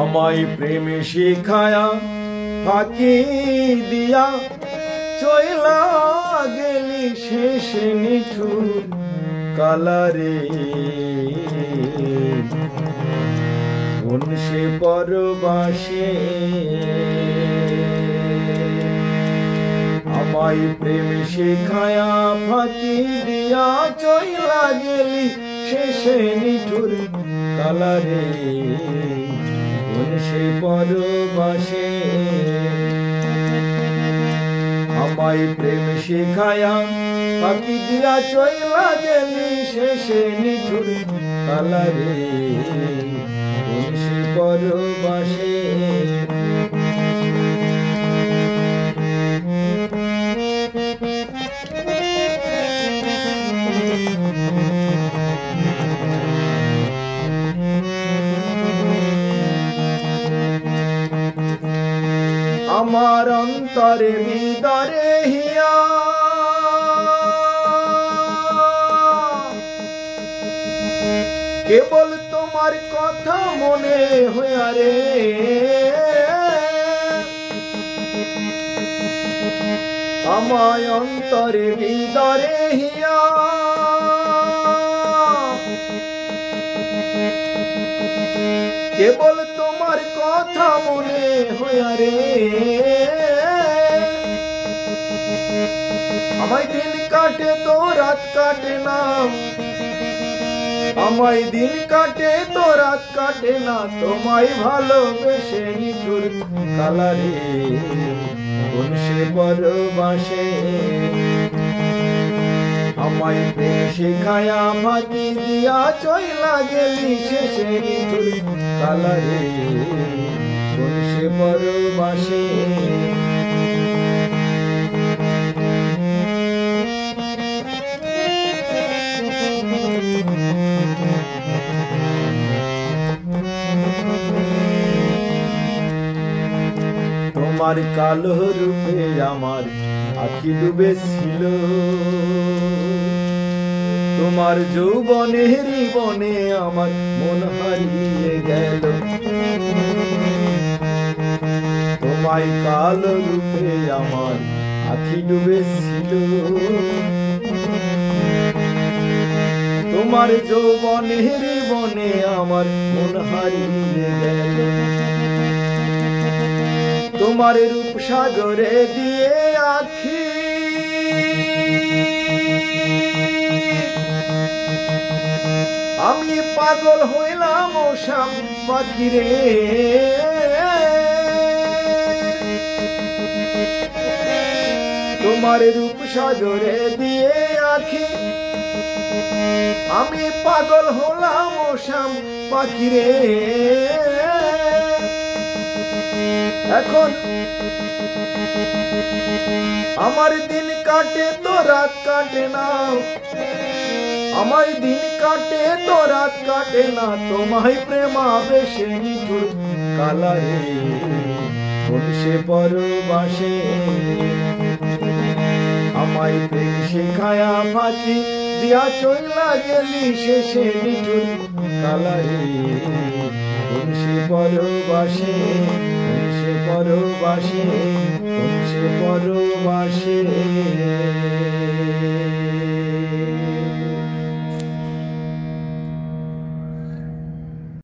আমায় প্রেম শিখায়া ফাঁকি দিয়া চইলা গেলি শেষ নিঠুর কালারে কোন সে পরবাসে আমায় প্রেম শিখায়া ফাঁকি দিয়া চইলা গেলি শেষ নিঠুর কালারে কোন সে পরবাসে আমায় প্রেম শিখায়া ফাঁকি দিয়া চইলা গেলি শেষে নিঠুর কালারে কোন সে পরবাসে আমার অন্তরে ভিতরে হিয়া কেবল তোমার কথা মনে হইয়া রে আমার অন্তরে ভিতরে হিয়া কেবল তোমার কথা মনে হইয়া রে আমায় দিন কাটে তো রাত কাটে না আমায় দিন কাটে তো রাত কাটে না তোমায় ভালোবেসে নিঠুর কালারে কোন সে পরবাসে আমায় প্রেম শিখায়া ফাঁকি দিয়া চইলা গেলি শেষে নিঠুর কালারে কোন সে পরবাসে তোমার কালো রূপে আমার আখি ডুবেছিল তোমার যৌবনের বনে আমার মন হারিয়ে গেল তোমায় কালো রূপে আমার আখি ডুবেছিল তোমার যৌবনের বনে আমার মন হারিয়ে গেল তোমার রূপ সাগরে দিয়ে আখি আমি পাগল হইলাম ও শাম পাখি রে তোমার রূপ সাগরে দিয়ে আখি আমি পাগল হলাম ও শাম পাখি রে এখন আমার দিন কাটে তো রাত কাটে না আমায় দিন কাটে তো রাত কাটে না তোমায় প্রেমাবেশে নিঠুর কালারে কোন সে পরবাসে আমায় প্রেম শিখায়া ফাঁকি দিয়া চইলা গেলি শেষে নিঠুর কালারে কোন সে পরবাসে কোন সে পরবাসে